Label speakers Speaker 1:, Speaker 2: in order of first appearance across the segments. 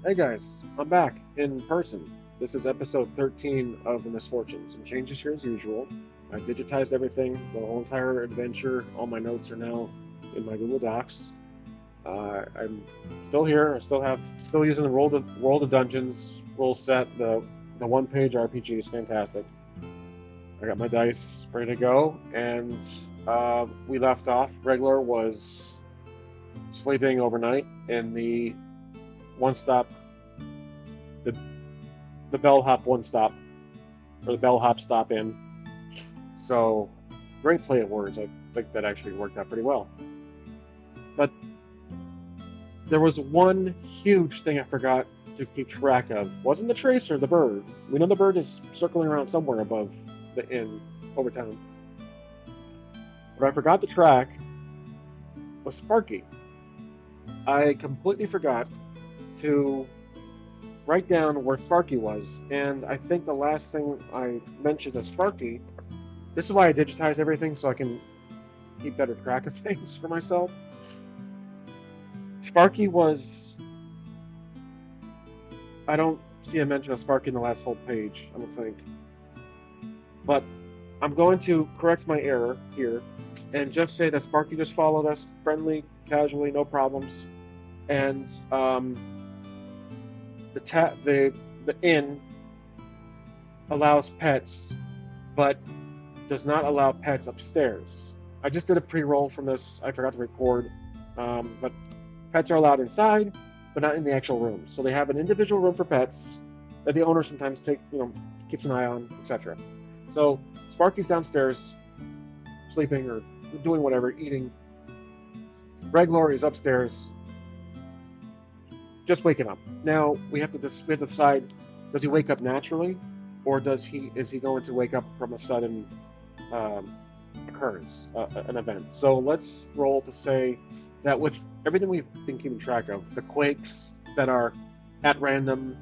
Speaker 1: Hey guys, I'm back in person. This is episode 13 of the Misfortune. Some changes here as usual. I digitized everything, the whole entire adventure. All my notes are now in my Google Docs. I'm still here. Still using the World of Dungeons rule set. The one page RPG is fantastic. I got my dice ready to go, and we left off. Regular was sleeping overnight in the one stop the the bellhop one stop or the bellhop stop in. So great play of words. I think that actually worked out pretty well. But there was one huge thing I forgot to keep track of. Wasn't the tracer, the bird. We know the bird is circling around somewhere above the inn over town. But I forgot the track was Sparky. I completely forgot to write down where Sparky was, and I think the last thing I mentioned as Sparky, this is why I digitized everything so I can keep better track of things for myself. Sparky was, I don't see a mention of Sparky in the last whole page, I don't think. But I'm going to correct my error here and just say that Sparky just followed us friendly, casually, no problems. And the inn allows pets, but does not allow pets upstairs. I just did a pre-roll from this. I forgot to record, but pets are allowed inside, but not in the actual room. So they have an individual room for pets that the owner sometimes keeps an eye on, etc. So Sparky's downstairs, sleeping or doing whatever, eating. Reglor is upstairs, just waking up. Now we have to decide: does he wake up naturally, or is he going to wake up from a sudden um, occurrence, an event? So let's roll to say that with everything we've been keeping track of, the quakes that are at random,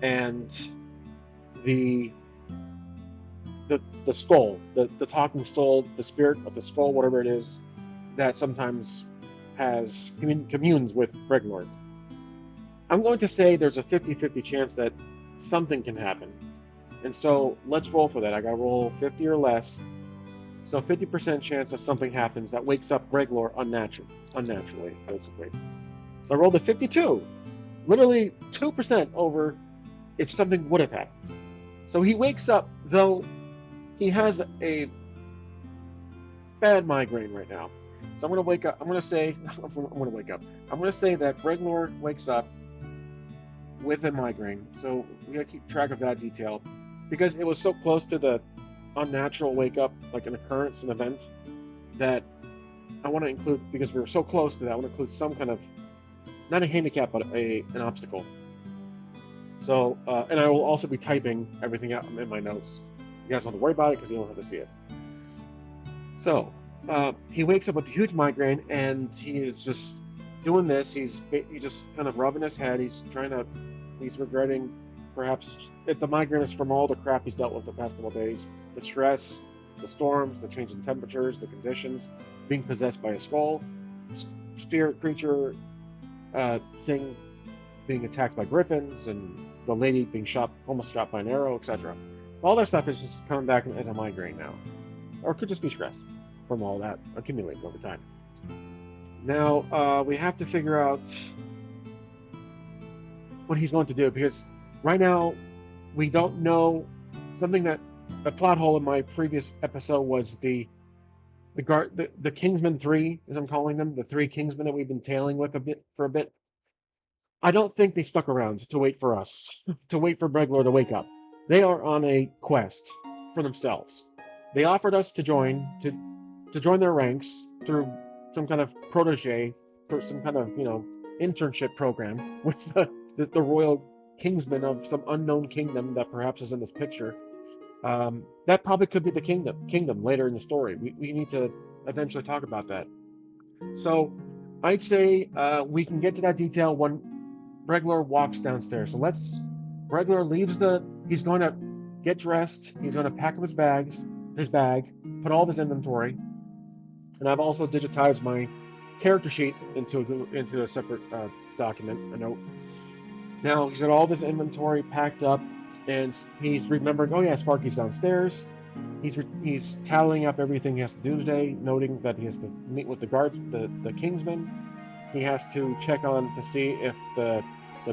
Speaker 1: and the the skull, the talking skull, the spirit of the skull, whatever it is, that sometimes communes with Bregnord. I'm going to say there's a 50-50 chance that something can happen. And so let's roll for that. I got to roll 50 or less. So 50% chance that something happens that wakes up Breglor unnaturally, basically. So I rolled a 52. Literally 2% over if something would have happened. So he wakes up, though he has a bad migraine right now. So I'm going to wake up. I'm going to say, I'm going to wake up. I'm going to say that Breglor wakes up with a migraine. So we got to keep track of that detail because it was so close to the unnatural wake up, like an occurrence, an event, that I want to include, because we were so close to that, I want to include some kind of, not a handicap, but an obstacle. So, and I will also be typing everything out in my notes. You guys don't have to worry about it because you don't have to see it. So, he wakes up with a huge migraine, and he is just doing this. He's just kind of rubbing his head. He's regretting, perhaps, if the migraine is from all the crap he's dealt with the past couple of days, the stress, the storms, the change in temperatures, the conditions, being possessed by a skull, spirit creature, thing being attacked by griffins, and the lady being almost shot by an arrow, etc. All that stuff is just coming back as a migraine now, or it could just be stress from all that accumulating over time. Now we have to figure out what he's going to do, because right now we don't know. Something that a plot hole in my previous episode was the Kingsmen 3, as I'm calling them, the three Kingsmen that we've been tailing with for a bit. I don't think they stuck around to wait for us, to wait for Breglor to wake up. They are on a quest for themselves. They offered us to join their ranks through some kind of protege, for some kind of internship program with the royal kingsman of some unknown kingdom that perhaps is in this picture. That probably could be the kingdom later in the story. We need to eventually talk about that. So I'd say we can get to that detail when Bregler walks downstairs. So Bregler he's going to get dressed. He's going to pack up his bag, put all of his inventory. And I've also digitized my character sheet into a separate document, a note. Now he's got all this inventory packed up, and he's remembering, oh yeah, Sparky's downstairs. He's tallying up everything he has to do today, noting that he has to meet with the guards, the Kingsmen. He has to check on to see if the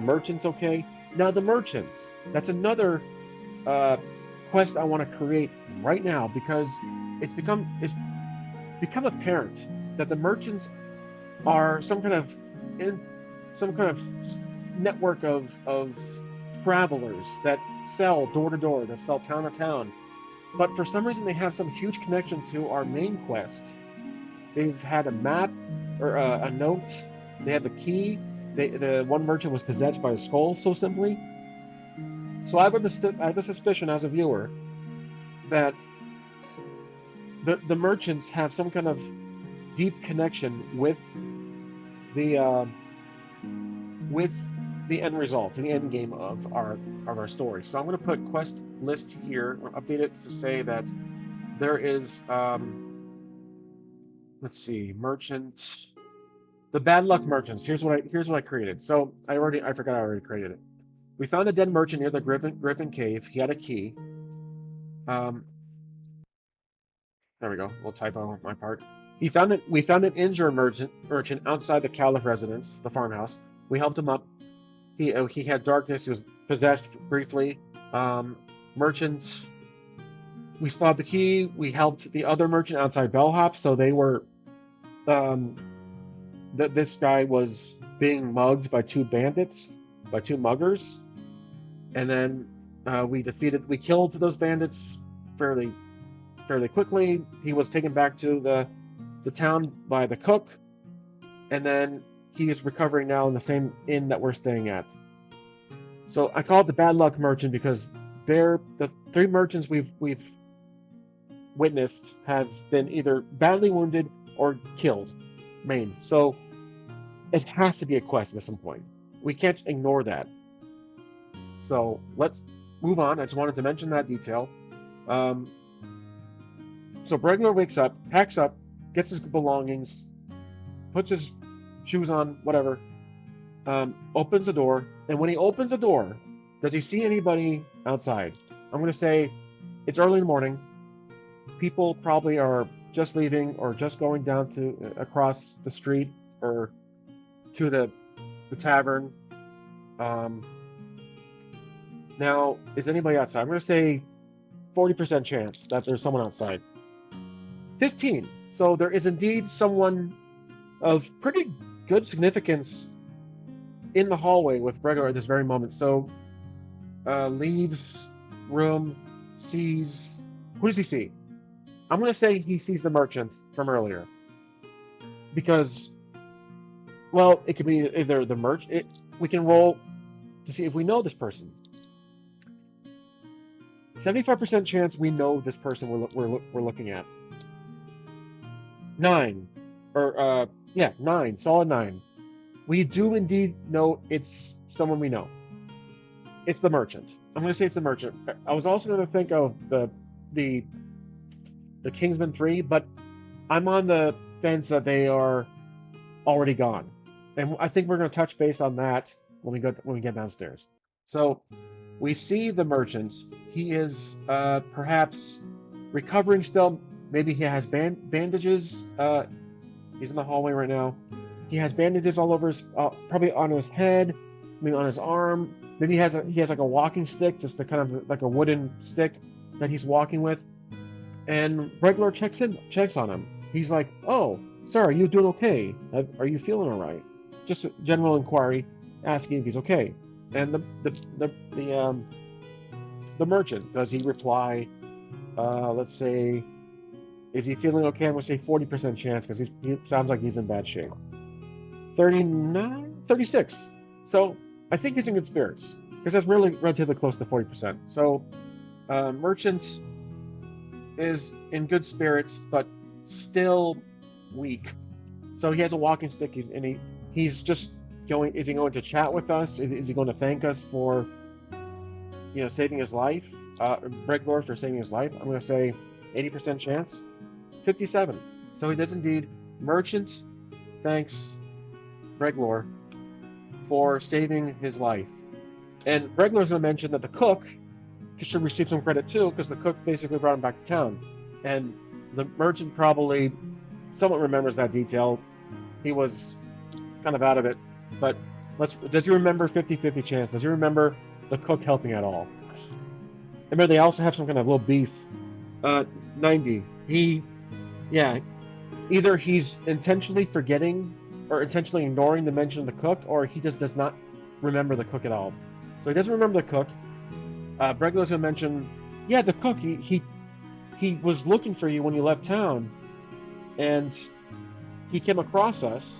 Speaker 1: merchant's okay. Now the merchants, that's another uh, quest I want to create right now because it's become apparent that the merchants are in some kind of network of travelers that sell door to door, that sell town to town. But for some reason, they have some huge connection to our main quest. They've had a map or a note. They had the key. The one merchant was possessed by a skull, so simply. So I have a suspicion as a viewer that the merchants have some kind of deep connection the uh, with the end result, the end game of our story. So I'm going to put quest list here, or update it to say that there is let's see, merchant, the bad luck merchants. Here's what I created. So I forgot I already created it. We found a dead merchant near the Griffin Cave. He had a key. Um, there we go. We'll type on my part. We found an injured merchant outside the Caliph residence, the farmhouse. We helped him up. He had darkness. He was possessed briefly. Um, merchant. We spotted the key. We helped the other merchant outside Bellhop. So they were. Um, that this guy was being mugged by two bandits, by two muggers, and then we killed those bandits fairly fairly quickly. He was taken back to the town by the cook, and then he is recovering now in the same inn that we're staying at. So I call it the bad luck merchant because they're the three merchants we've witnessed have been either badly wounded or killed, maimed. So it has to be a quest at some point. We can't ignore that. So let's move on. I just wanted to mention that detail. Um, so Bregler wakes up, packs up, gets his belongings, puts his shoes on, whatever, opens the door, and when he opens the door, does he see anybody outside? I'm going to say it's early in the morning. People probably are just leaving or just going down to across the street or to the tavern. Um, Now, is anybody outside? I'm going to say 40% chance that there's someone outside. 15. So there is indeed someone of pretty good significance in the hallway with Bregor at this very moment. So leaves room, sees. Who does he see? I'm going to say he sees the merchant from earlier. Because, well, it could be either the merchant. We can roll to see if we know this person. 75% chance we know this person we're looking at. 9. Or, yeah, 9. Solid 9. We do indeed know it's someone we know. It's the merchant. I'm going to say it's the merchant. I was also going to think of the Kingsman 3, but I'm on the fence that they are already gone. And I think we're going to touch base on that when we get downstairs. So we see the merchant. He is perhaps recovering still. Maybe he has bandages. He's in the hallway right now. He has bandages all over his, probably on his head, maybe on his arm. Maybe he has like a walking stick, just a kind of like a wooden stick that he's walking with. And Regler checks on him. He's like, "Oh, sir, are you doing okay? Are you feeling all right?" Just a general inquiry, asking if he's okay. And the merchant, does he reply? Let's say, is he feeling okay? I'm gonna say 40% chance because he sounds like he's in bad shape. 39, 36. So I think he's in good spirits because that's really relatively close to 40%. So merchant is in good spirits, but still weak. So he has a walking stick. He's just going. Is he going to chat with us? Is he going to thank us for, saving his life? Breglor for saving his life. I'm going to say 80% chance. 57. So he does indeed. Merchant thanks Breglor for saving his life. And Bregler's going to mention that the cook should receive some credit too, because the cook basically brought him back to town. And the merchant probably somewhat remembers that detail. He was kind of out of it. But does he remember 50-50 chance? Does he remember the cook helping at all? Remember, they also have some kind of little beef. 90. Yeah, either he's intentionally forgetting or intentionally ignoring the mention of the cook, or he just does not remember the cook at all. So he doesn't remember the cook. Bregler's gonna mention, yeah, the cook. He was looking for you when you left town, and he came across us,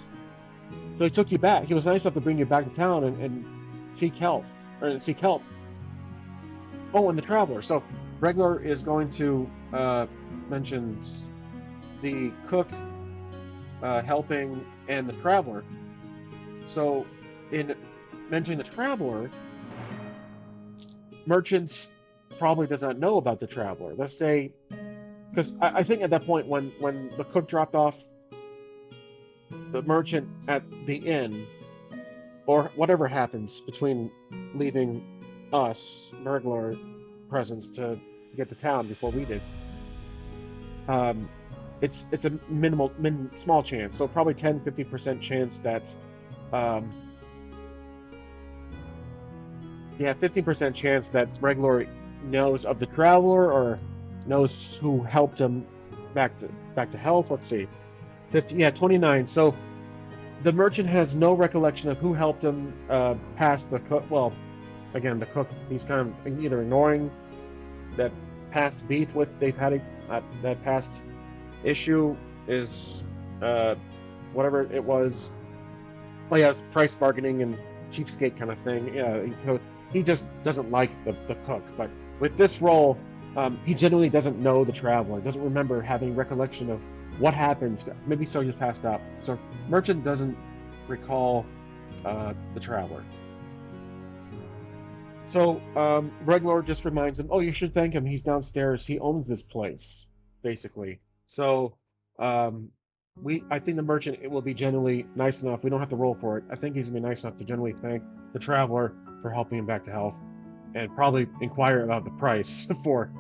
Speaker 1: so he took you back. He was nice enough to bring you back to town and seek help. Oh, and the traveler. So Bregler is going to mention the cook helping and the traveler. So in mentioning the traveler, merchant probably does not know about the traveler. Let's say, because I think at that point when the cook dropped off the merchant at the inn, or whatever happens between leaving us, burglar presence, to get to town before we did, it's a small chance. So probably 10-50% chance that, 15% chance that Bregler knows of the traveler or knows who helped him back to health. Let's see, 29. So the merchant has no recollection of who helped him past the cook. Well, again, the cook, he's kind of either ignoring that past beef they've had that past issue is whatever it was. Oh yeah, it's price bargaining and cheapskate kind of thing. Yeah, he just doesn't like the cook. But with this role, he genuinely doesn't know the traveler, doesn't remember having recollection of what happened. Maybe so he's passed out. So merchant doesn't recall the traveler. So Bregler just reminds him, oh, you should thank him. He's downstairs. He owns this place, basically. So I think the merchant, it will be genuinely nice enough. We don't have to roll for it. I think he's gonna be nice enough to genuinely thank the traveler for helping him back to health, and probably inquire about the price for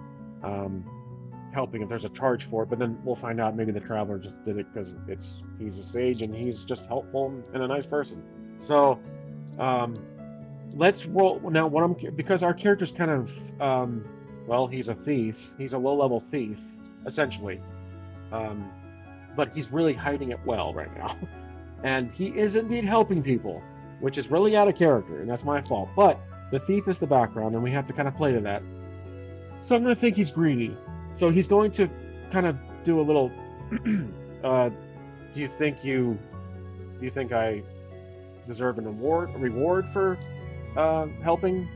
Speaker 1: helping if there's a charge for it. But then we'll find out maybe the traveler just did it because he's a sage and he's just helpful and a nice person. So let's roll now. Because our character's kind of well, he's a thief. He's a low-level thief, essentially. But he's really hiding it well right now. And he is indeed helping people, which is really out of character, and that's my fault. But the thief is the background, and we have to kind of play to that. So I'm going to think he's greedy. So he's going to kind of do a little, do you think I deserve an reward for helping?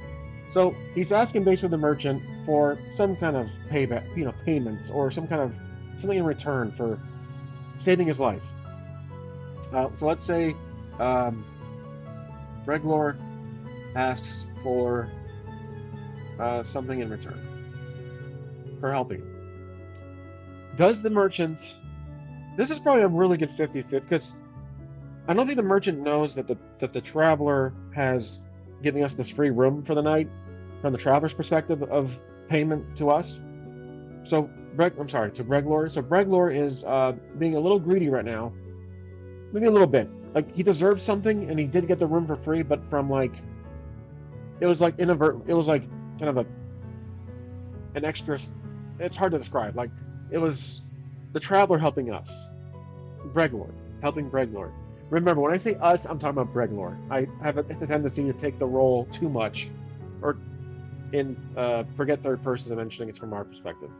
Speaker 1: So he's asking basically the merchant for some kind of payback, payment, or something in return for saving his life. So let's say Bregler asks for something in return for helping. Does the merchant... This is probably a really good 50-50, because I don't think the merchant knows that the traveler has given us this free room for the night from the traveler's perspective of payment to us. So to Bregler. So Bregler is being a little greedy right now. Maybe a little bit. Like, he deserves something, and he did get the room for free, but from it was like inadvertent. It was like kind of an extra. It's hard to describe. Like, it was the traveler helping us. Bregler helping Bregler. Remember, when I say us, I'm talking about Bregler. I have a tendency to take the role too much, or forget third person and mentioning it's from our perspective.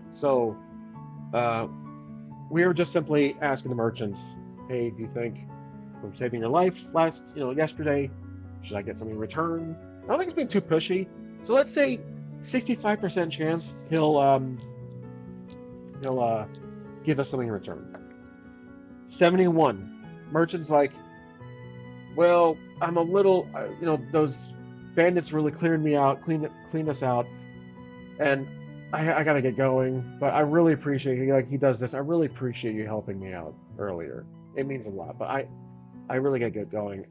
Speaker 1: So we were just simply asking the merchant, hey, do you think from saving your life yesterday, should I get something in return? I don't think it's being too pushy. So let's say 65% chance he'll give us something in return. 71. Merchant's like, well, I'm a little, those bandits really cleaned us out, and I gotta get going. But I really appreciate he does this. I really appreciate you helping me out earlier. It means a lot, but I really gotta get going.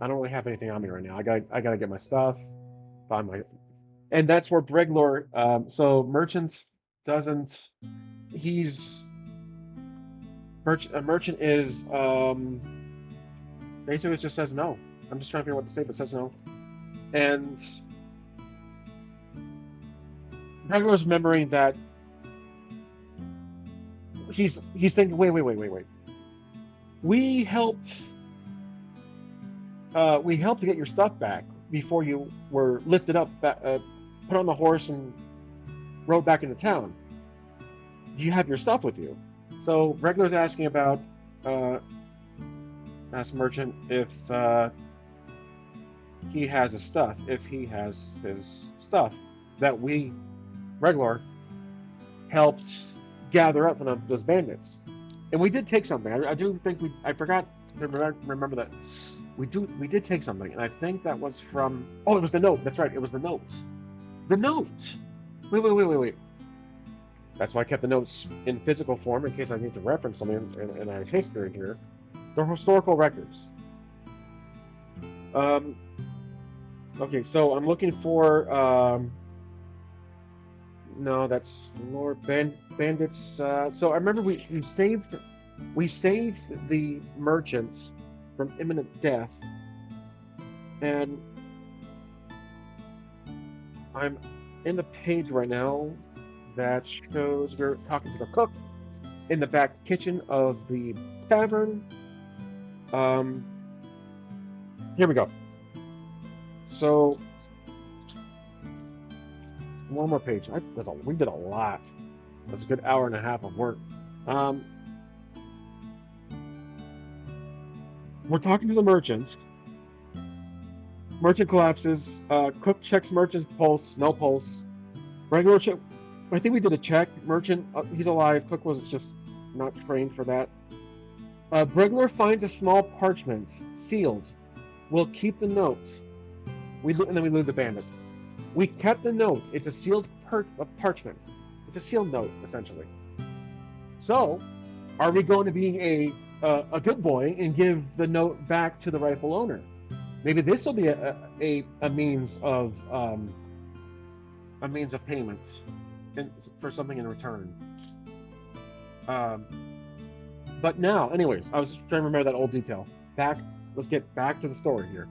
Speaker 1: I don't really have anything on me right now. I gotta get my stuff, find my, and that's where Briglor. So merchant doesn't. He's merchant is basically just says no. I'm just trying to figure out what to say, but says no. And Briglor's remembering that he's thinking, wait. We helped to get your stuff back before you were lifted up, put on the horse and rode back into town. Do you have your stuff with you? So Regular's asking about, ask Merchant if he has his stuff, if he has his stuff that we, Regular, helped gather up from those bandits. And we did take something. I do think I forgot to remember that. We did take something, and I think that was from. Oh, it was the note. That's right. It was the note. The note. Wait. That's why I kept the notes in physical form in case I need to reference something in our history here. They're historical records. Okay, so I'm looking for. No, that's more bandits. So I remember we saved the merchant from imminent death, and I'm in the page right now that shows we're talking to the cook in the back kitchen of the tavern. Here we go. So one more page. We did a lot. That's a good hour and a half of work. We're talking to the merchant. Merchant collapses. Cook checks merchant's pulse. No pulse. Regular check. I think we did a check. Merchant, he's alive. Cook was just not trained for that. Regular finds a small parchment, sealed. We'll keep the note. And then we leave the bandits. We kept the note. It's a sealed parchment. It's a sealed note, essentially. So, are we going to be a good boy and give the note back to the rightful owner? Maybe this will be a means of payment for something in return. But now, anyways, I was just trying to remember that old detail. Let's get back to the story here.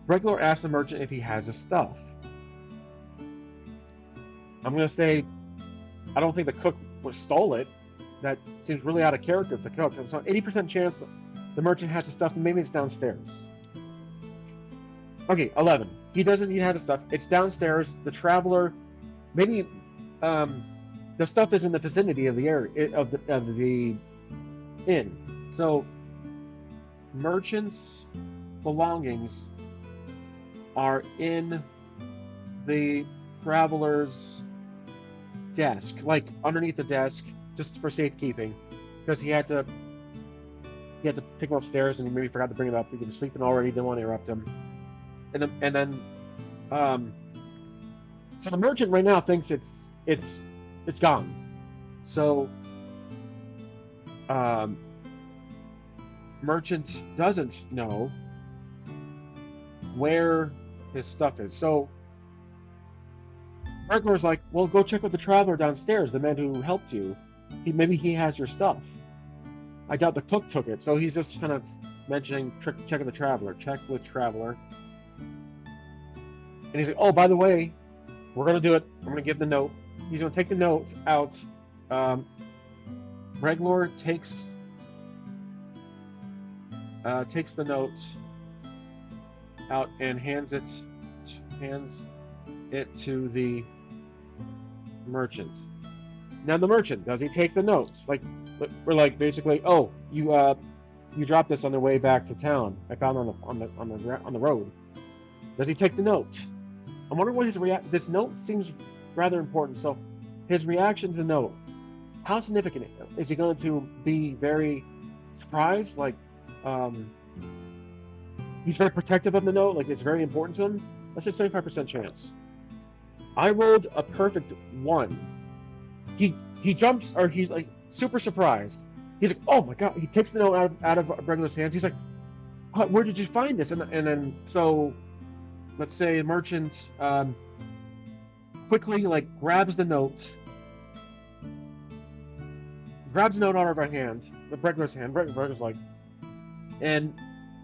Speaker 1: Regular asks the merchant if he has his stuff. I'm going to say, I don't think the cook stole it. That seems really out of character for the cook. So 80% chance that the merchant has his stuff, and maybe it's downstairs. Okay, 11. He doesn't have his stuff. It's downstairs. The traveler, maybe the stuff is in the vicinity of the area of the inn. So merchant's belongings are in the traveler's desk, like underneath the desk, just for safekeeping, because he had to pick him upstairs, and he maybe forgot to bring him up. He was sleeping already, didn't want to interrupt him, and then so the merchant right now thinks it's gone. So merchant doesn't know where his stuff is. So Burglar's like, well, go check with the traveler downstairs, the man who helped you. Maybe he has your stuff. I doubt the cook took it, so he's just kind of mentioning checking the traveler. Check with traveler. And he's like, oh, by the way, we're going to do it. I'm going to give the note. He's going to take the note out. Regular takes the note out and hands it to the merchant. Now the merchant, does he take the notes? Like, we're like basically, oh, you dropped this on the way back to town. I found it on the road. Does he take the note? I'm wondering what his this note seems rather important. So his reaction to the note, how significant is he going to be? Very surprised, like he's very protective of the note, like it's very important to him. That's a 75% chance. I rolled a perfect 1. He jumps, or he's like super surprised. He's like, oh my god! He takes the note out of Brenda's hands. He's like, Where did you find this? And then so let's say a merchant quickly like grabs the note out of her hand, the Bregler's hand. Bregler's like, and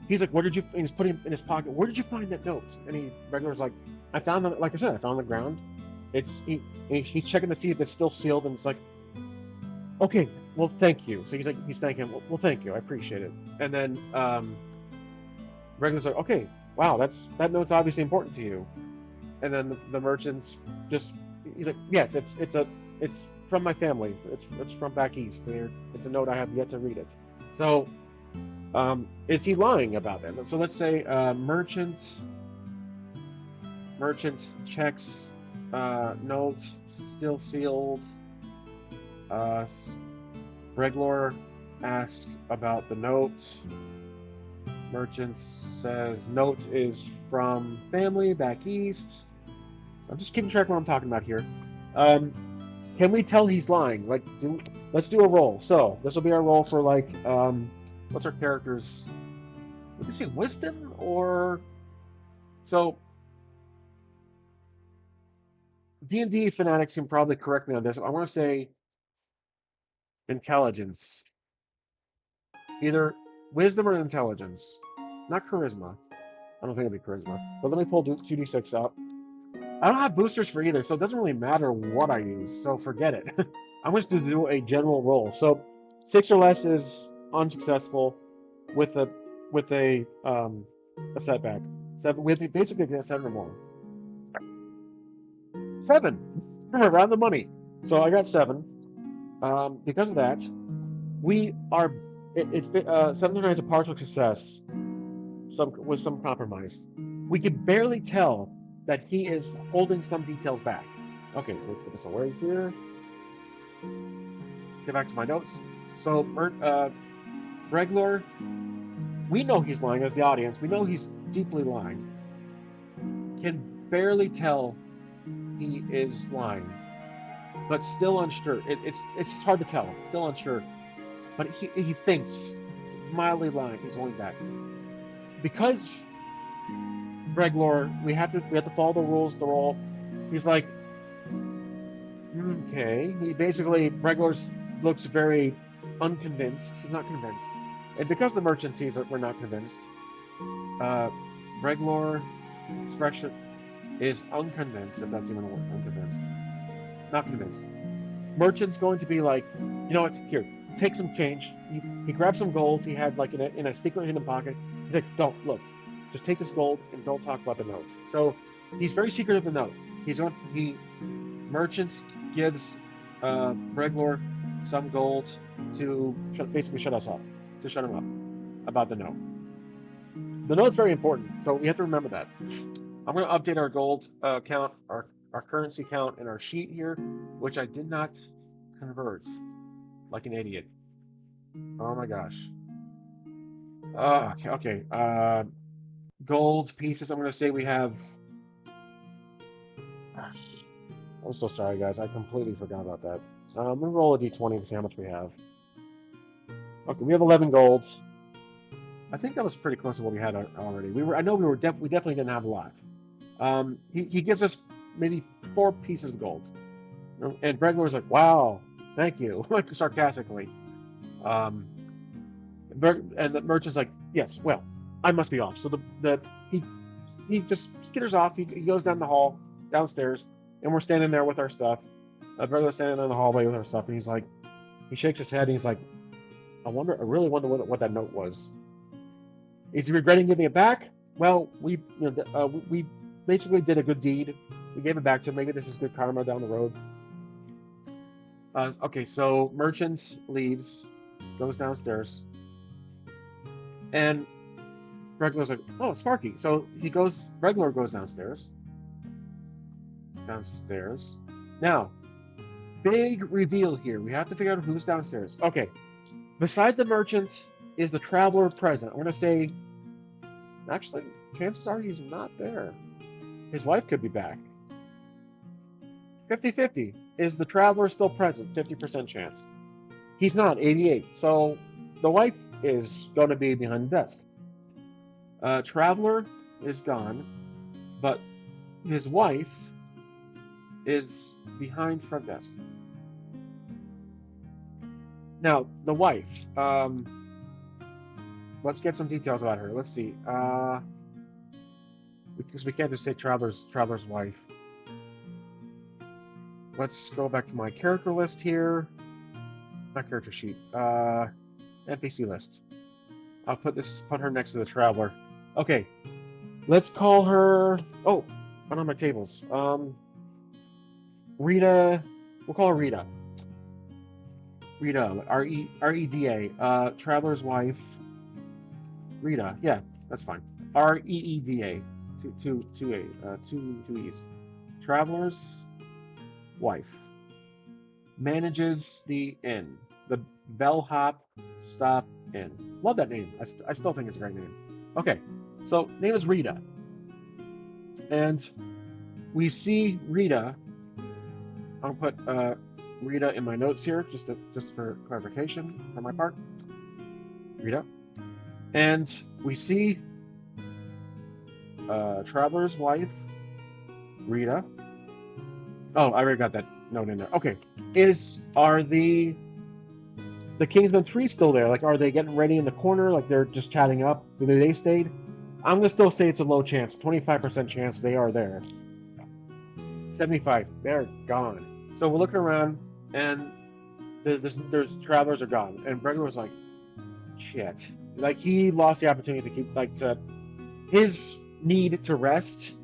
Speaker 1: he's like, "Where did you?" And he's putting it in his pocket. Where did you find that note? And Bregler's like, "I found it. Like I said, I found it on the ground. It's he's checking to see if it's still sealed, and it's like, okay, well, thank you." So he's thanking him. Well, thank you, I appreciate it. And then Bregler's like, "Okay, wow, that note's obviously important to you." And then the merchant's just he's like, "Yes, it's from my family. It's from back east. It's a note I have yet to read it." So is he lying about that? So let's say merchant checks note still sealed. Uh, Bregler asks about the note. Merchant says note is from family back east. I'm just keeping track of what I'm talking about here. Um, can we tell he's lying? Let's do a roll. So this will be our roll for what's our character's? Would this be wisdom or so? D&D fanatics can probably correct me on this. I want to say intelligence, either wisdom or intelligence, not charisma. I don't think it'd be charisma. But let me pull 2d6 out. I don't have boosters for either, so it doesn't really matter what I use. So forget it. I'm just going to do a general roll. So 6 or less is unsuccessful with a setback. 7 with basically get 7 or more. 7 around the money. So I got 7. Because of that, we are. It's 7 times a partial success. With some compromise. We can barely tell that he is holding some details back. Okay, so let's get this away here. Get back to my notes. So, Bregler, we know he's lying as the audience. We know he's deeply lying. Can barely tell he is lying, but still unsure. It's hard to tell. Still unsure, but he thinks mildly lying. He's holding back because Bregler, we have to follow the rules. The roll. He's like, okay. Bregler looks very unconvinced. He's not convinced, and because the merchant sees that we're not convinced, Bregler expression is unconvinced. If that's even a word, unconvinced, not convinced. Merchant's going to be like, you know what? Here, take some change. He grabs some gold he had like in a secret hidden pocket. He's like, don't look. Just take this gold and don't talk about the note. So he's very secretive of the note. Merchant gives Bregler some gold to basically shut us up, to shut him up about the note. The note's very important, so we have to remember that. I'm going to update our gold count, our currency count in our sheet here, which I did not convert like an idiot. Oh my gosh. Okay. Gold pieces. I'm going to say we have. I'm so sorry, guys. I completely forgot about that. I'm going to roll a d20 to see how much we have. Okay, we have 11 gold. I think that was pretty close to what we had already. I know we definitely didn't have a lot. He gives us maybe 4 pieces of gold, and Bregler was like, "Wow, thank you," like sarcastically. And the merchant's like, "Yes, well, I must be off." So he just skitters off. He goes down the hall, downstairs, and we're standing there with our stuff. Bregler's standing in the hallway with our stuff, and he shakes his head, and he's like, I really wonder what that note was. Is he regretting giving it back? Well, we basically did a good deed. We gave it back to him. Maybe this is good karma down the road. Okay, so merchant leaves, goes downstairs, and Bregler's like, "Oh, Sparky." So Bregler goes downstairs. Now, big reveal here. We have to figure out who's downstairs. Okay, besides the merchant, is the traveler present? I'm going to say, actually, chances are he's not there. His wife could be back. 50-50. Is the traveler still present? 50% chance. He's not, 88. So the wife is going to be behind the desk. Traveler is gone, but his wife is behind front desk. Now, the wife. Let's get some details about her. Let's see. Because we can't just say traveler's wife. Let's go back to my character list here. Not character sheet. NPC list. I'll put her next to the traveler. Okay. Let's call her. Oh, one of my tables. Rita. We'll call her Rita. Rita. Reda. Traveler's wife. Rita. Yeah, that's fine. Reeda. Two E's. Traveler's wife. Manages the inn. The Bellhop Stop Inn. Love that name. I still think it's a great name. Okay, so name is Rita. And we see Rita. I'll put Rita in my notes here, just for clarification on my part. Rita. And we see Traveler's wife, Rita. Oh, I already got that note in there. Okay. Are the Kingsmen 3 still there? Like, are they getting ready in the corner? Like, they're just chatting up? Maybe they stayed? I'm going to still say it's a low chance. 25% chance they are there. 75. They're gone. So we're looking around, and there's travelers are gone. And Bregler was like, shit. Like, he lost the opportunity to keep, his need to rest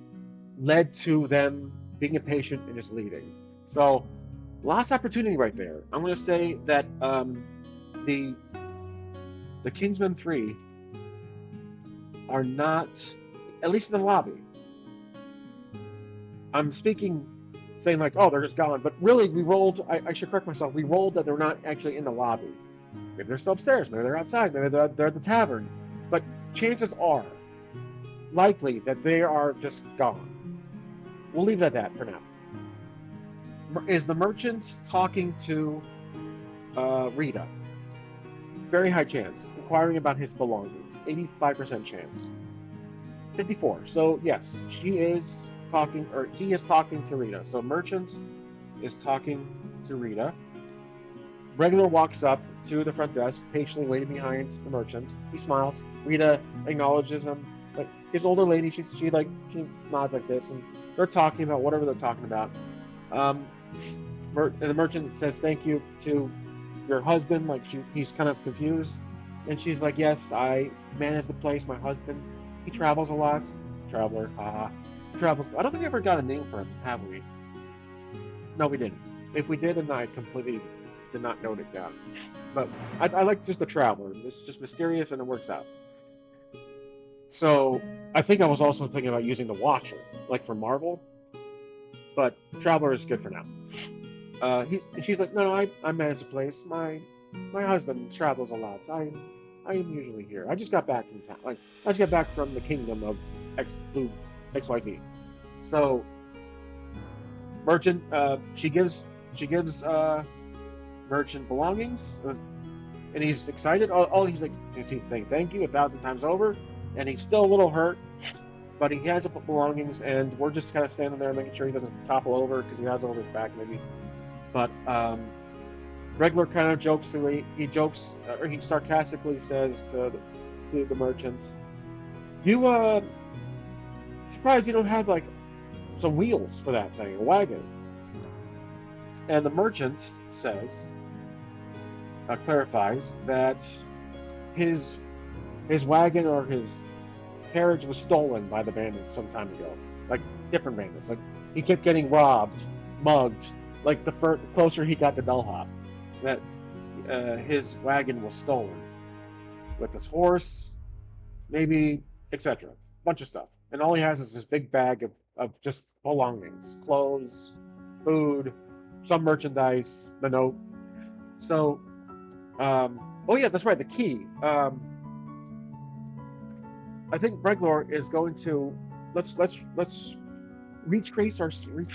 Speaker 1: led to them being impatient and just leaving. So, lost opportunity right there. I'm going to say that the Kingsmen 3 are not, at least in the lobby. I'm saying like, oh, they're just gone. But really, we rolled, I should correct myself, we rolled that they're not actually in the lobby. Maybe they're still upstairs, maybe they're outside, maybe they're at the tavern. But chances are likely that they are just gone. We'll leave it at that for now. Is the merchant talking to Rita? Very high chance. Inquiring about his belongings. 85% chance. 54. So yes, he is talking to Rita. So merchant is talking to Rita. Regular walks up to the front desk, patiently waiting behind the merchant. He smiles. Rita acknowledges him. But his older lady, she nods like this, and they're talking about whatever they're talking about. And the merchant says thank you to your husband. Like, he's kind of confused, and she's like, yes, I manage the place. My husband, he travels a lot. Traveler, travels. I don't think we ever got a name for him, have we? No, we didn't. If we did, then I completely did not note it down. But I like just the traveler. It's just mysterious, and it works out. So I think I was also thinking about using the Watcher, like for Marvel. But Traveler is good for now. She's like, no, I manage the place. My husband travels a lot. I am usually here. I just got back from town. Like, I just got back from the kingdom of XYZ. So merchant, she gives merchant belongings, and he's excited. He's saying thank you 1,000 times over, and he's still a little hurt. But he has belongings, and we're just kind of standing there making sure he doesn't topple over because he has it over his back, maybe. But Regler kind of he sarcastically says to the merchant, "You surprised you don't have like some wheels for that thing, a wagon?" And the merchant says, clarifies that his wagon or his carriage was stolen by the bandits some time ago. Like, different bandits. Like, he kept getting robbed, mugged. Like, the closer he got to Bellhop, that his wagon was stolen. With his horse, maybe, etc. Bunch of stuff. And all he has is this big bag of just belongings. Clothes, food, some merchandise, the note. So, oh yeah, that's right, the key. I think Breglor is going to let's retrace our steps here.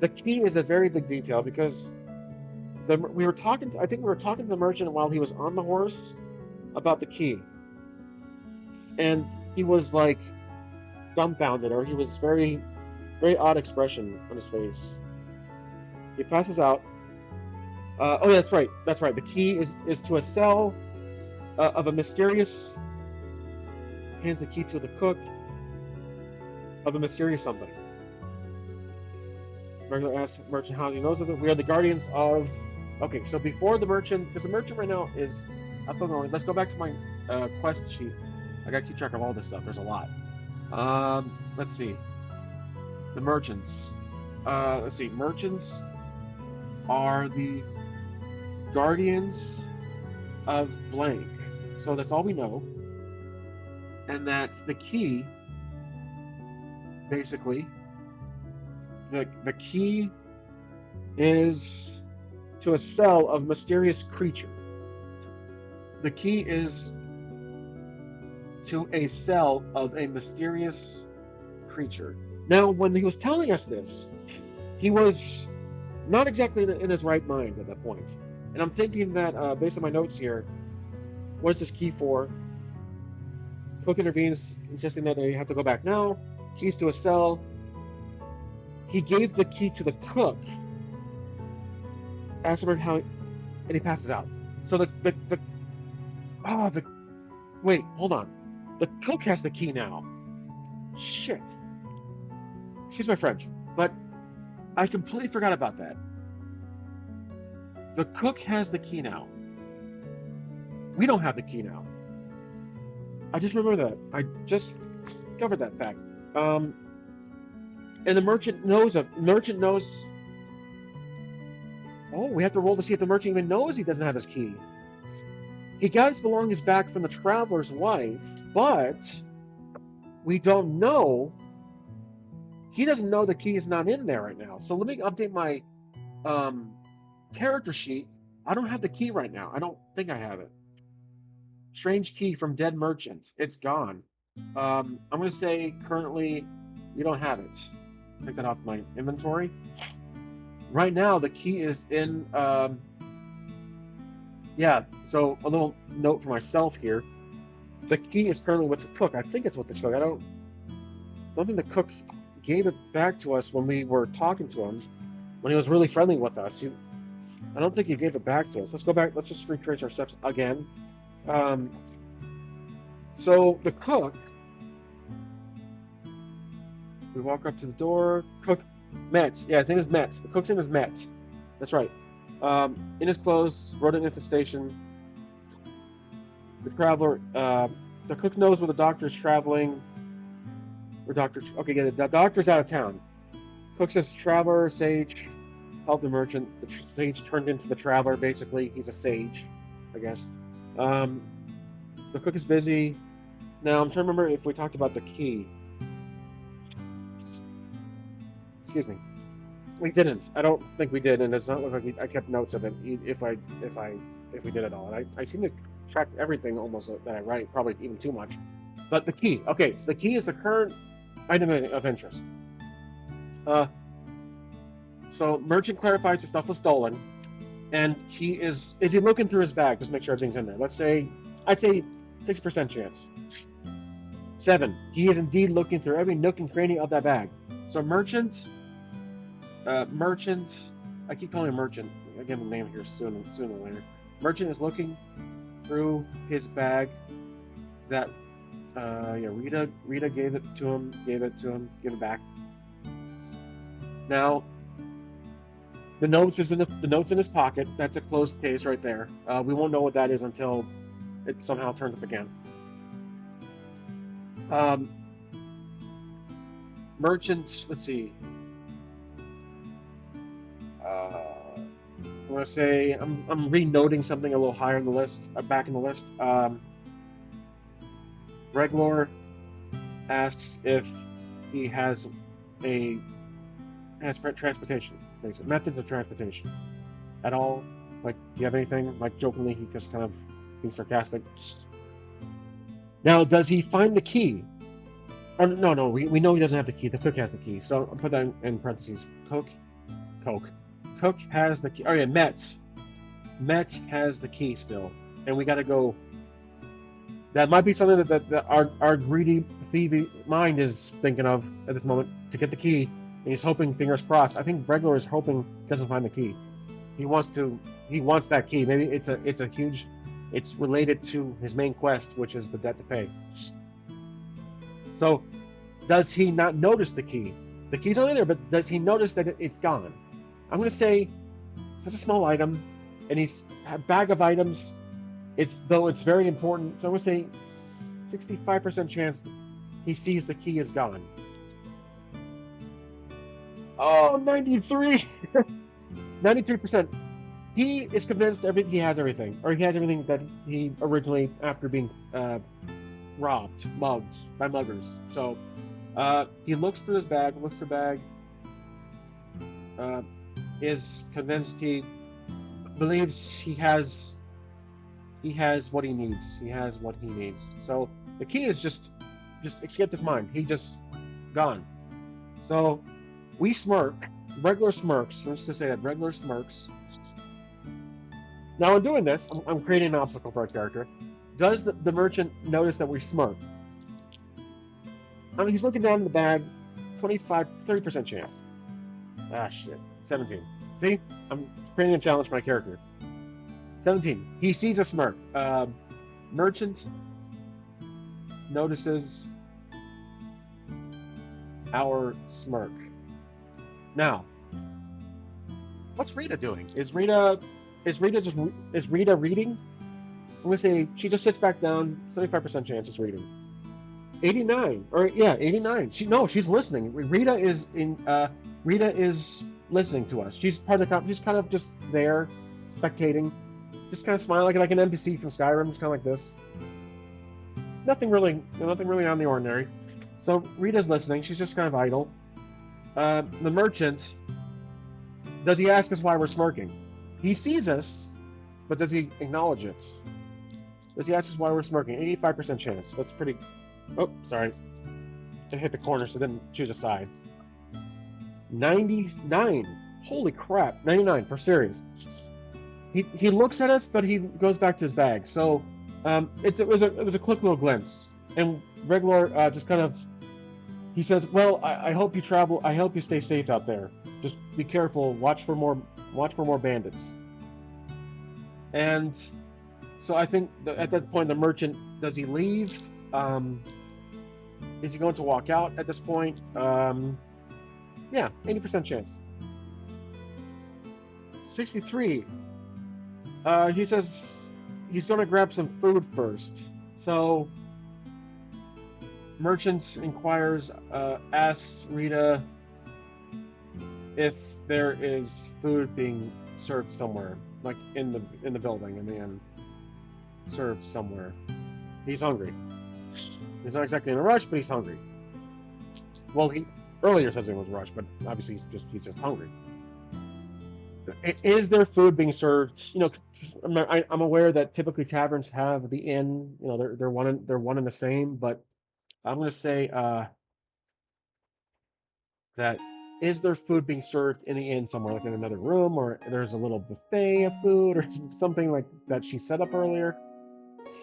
Speaker 1: The key is a very big detail because I think we were talking to the merchant while he was on the horse about the key. and he was like dumbfounded, or he was very, very odd expression on his face. He passes out. Oh, yeah, that's right. That's right. The key is to a cell of a mysterious. Hands the key to the cook of a mysterious somebody. Regular asks merchant how he knows of it. We are the guardians of. Okay, so before the merchant, because the merchant right now is up and going. Let's go back to my quest sheet. I gotta keep track of all this stuff. There's a lot. Let's see. The merchants. Let's see. Merchants are the guardians of blank. So that's all we know. And that's the key. Basically, the key is to a cell of mysterious creature. The key is to a cell of a mysterious creature. Now, when he was telling us this, he was not exactly in his right mind at that point. And I'm thinking that, based on my notes here, what is this key for? Cook intervenes, insisting that they have to go back now. Keys to a cell. He gave the key to the cook. Asked him how, and he passes out. So wait, hold on. The cook has the key now. Shit. Excuse my French, but I completely forgot about that. The cook has the key now. We don't have the key now. I just remember that. I just discovered that fact. And the merchant knows. Oh, we have to roll to see if the merchant even knows he doesn't have his key. He got his belongings back from the traveler's wife, but we don't know. He doesn't know the key is not in there right now. So let me update my character sheet. I don't have the key right now. I don't think I have it. Strange key from dead merchant. It's gone. I'm going to say currently we don't have it. Take that off my inventory. Right now, the key is in. Yeah, so a little note for myself here. The key is currently with the cook. I think it's with the cook. I don't think the cook gave it back to us when we were talking to him, when he was really friendly with us. I don't think he gave it back to us. Let's go back. Let's just retrace our steps again. So the cook, we walk up to the door. Cook, Met. Yeah, his name is Met. The cook's name is Met. That's right. In his clothes, rodent infestation. The traveler, the cook knows where the doctor's traveling. Okay, yeah, the doctor's out of town. Cook says traveler, sage, help the merchant. The sage turned into the traveler, basically. He's a sage, I guess. The cook is busy. Now, I'm trying to remember if we talked about the key. Excuse me. We didn't. I don't think we did, and it's not look like I kept notes of it. If we did at all, and I seem to track everything almost that I write, probably even too much. But the key. Okay, so the key is the current item of interest. So merchant clarifies the stuff was stolen, and is he looking through his bag just to make sure everything's in there? I'd say 6% chance. 7. He is indeed looking through every nook and cranny of that bag. So merchant. I keep calling him merchant. I'll give him a name here sooner or later. Merchant is looking through his bag. That Rita gave it to him, give it back. Now, the notes in his pocket. That's a closed case right there. We won't know what that is until it somehow turns up again. Merchant. Let's see. I'm gonna say I'm re-noting something a little higher in the list, back in the list. Reglor asks if he has transportation, methods of transportation at all. Like, do you have anything? Like, jokingly, he just kind of being sarcastic. Now, does he find the key? No, we know he doesn't have the key. The cook has the key. So I'll put that in parentheses. Cook has the key. Oh yeah, Met has the key still, and we got to go. That might be something that our greedy, thievy mind is thinking of at this moment to get the key, and he's hoping, fingers crossed. I think Bregler is hoping he doesn't find the key. He wants to. He wants that key. Maybe it's a huge. It's related to his main quest, which is the debt to pay. So, does he not notice the key? The key's only there, but does he notice that it's gone? I'm going to say such a small item, and he's a bag of items. It's very important. So I'm going to say 65% chance he sees the key is gone. Oh, 93. 93%. He is convinced he has everything, or he has everything that he originally, after being mugged by muggers. So he looks through his bag, is convinced he believes he has what he needs. He has what he needs. So the key is just escape his mind. He just gone. So we smirk. Regular smirks. Let's just say that regular smirks. Now, in doing this, I'm creating an obstacle for our character. Does the merchant notice that we smirk? I mean, he's looking down in the bag. 30% chance. Ah, shit. 17. See? I'm creating a challenge for my character. 17. He sees a smirk. Merchant notices our smirk. Now, what's Rita doing? Is Rita reading? I'm gonna say she just sits back down. 75% chance is reading. 89, 89. She's listening. Rita is listening to us. She's part of the she's kind of just there, spectating, just kind of smiling like an NPC from Skyrim, just kind of like this. Nothing really out of the ordinary. So Rita's listening. She's just kind of idle. The merchant, does he ask us why we're smirking? He sees us, but does he acknowledge it? Does he ask us why we're smirking? 85% chance. That's pretty. Oh, sorry. I hit the corner, so didn't choose a side. 99. Holy crap. 99, for serious. He looks at us, but he goes back to his bag. So it was a quick little glimpse. And Regular just kind of, he says, well, I hope you travel. I hope you stay safe out there. Just be careful. Watch for more bandits. And so I think at that point, the merchant, does he leave? Is he going to walk out at this point? Yeah, 80% chance. 63. He says he's going to grab some food first. So merchant inquires, asks Rita if there is food being served somewhere, like in the building, in the inn, served somewhere. He's hungry. He's not exactly in a rush, but he's hungry. Well, he earlier says he was rushed, but obviously he's just hungry. Is there food being served? I'm aware that typically taverns have the inn. They're one and the same, but I'm going to say that is there food being served in the inn somewhere, like in another room, or there's a little buffet of food or something like that she set up earlier.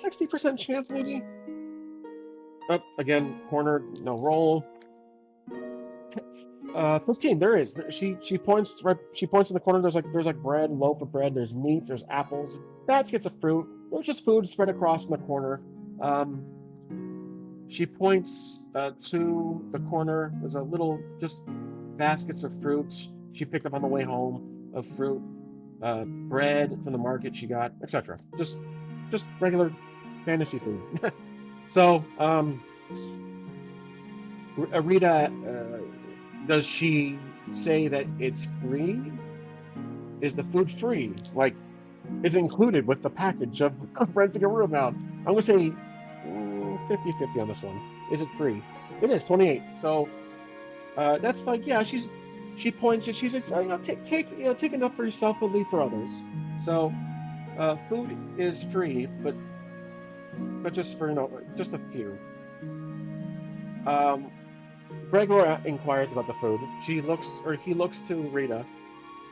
Speaker 1: 60% chance, maybe. Up again, corner, no roll. 15. There is. She points right. She points in the corner. There's like bread, loaf of bread. There's meat. There's apples, baskets of fruit. There's just food spread across in the corner. She points to the corner. There's a little just baskets of fruits she picked up on the way home of fruit, bread from the market she got, etc. Just regular fantasy food. So, Rita, does she say that it's free? Is the food free? Like, is it included with the package of renting a room out? I'm going to say 50-50 on this one. Is it free? It is, 28. So, that's like, yeah, she points and she says, take enough for yourself and leave for others. So, food is free, but just for, just a few. Gregor inquires about the food. He looks to Rita.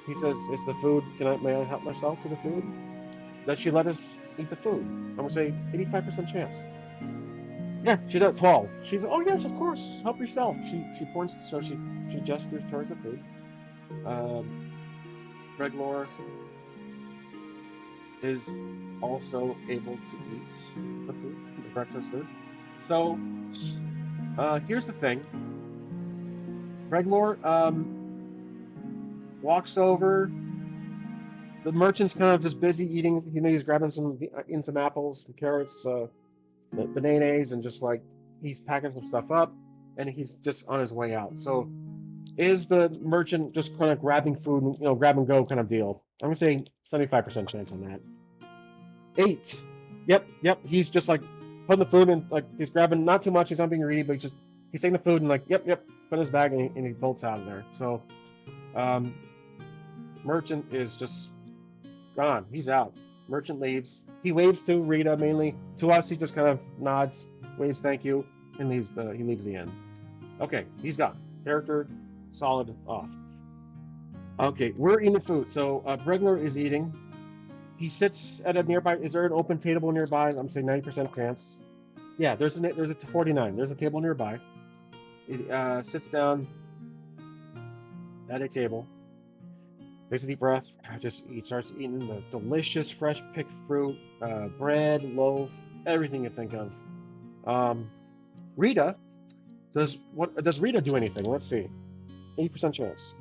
Speaker 1: He says, "Is the food? May I help myself to the food?" Does she let us eat the food? I'm gonna say 85% chance. Yeah, she does. 12. She's, oh yes, of course. Help yourself. She points, so she gestures towards the food. Breglor is also able to eat the food, the breakfast food. So, here's the thing. Breglor walks over. The merchant's kind of just busy eating. He's grabbing some apples, some carrots, bananas, and just like he's packing some stuff up, and he's just on his way out. So, is the merchant just kind of grabbing food, grab and go kind of deal? I'm gonna say 75% chance on that. 8. Yep. He's just like putting the food in, like he's grabbing not too much. He's not being greedy, but he's taking the food and like yep, put in his bag and he bolts out of there. So, um, merchant is just gone. He's out. Merchant leaves. He waves to Rita mainly. To us, he just kind of nods, waves thank you, and he leaves the inn. Okay, he's gone. Character solid off. Okay, we're eating food. So Bregler is eating. He sits at a nearby. Is there an open table nearby? I'm saying 90% chance. Yeah, there's a 49. There's a table nearby. He sits down at a table. Takes a deep breath. He starts eating the delicious, fresh picked fruit, bread, loaf, everything you think of. Rita does Rita do anything? Let's see. 80% chance.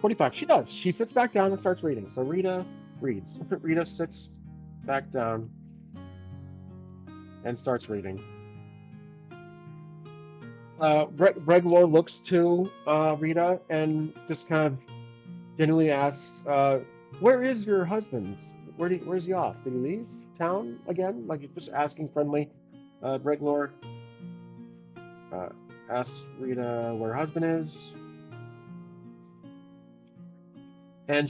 Speaker 1: 45. She does. She sits back down and starts reading. So Rita reads. Rita sits back down and starts reading. Breglor looks to Rita and just kind of genuinely asks, "Where is your husband? Where's he off? Did he leave town again?" Like he's just asking friendly. Breglor asks Rita where her husband is. And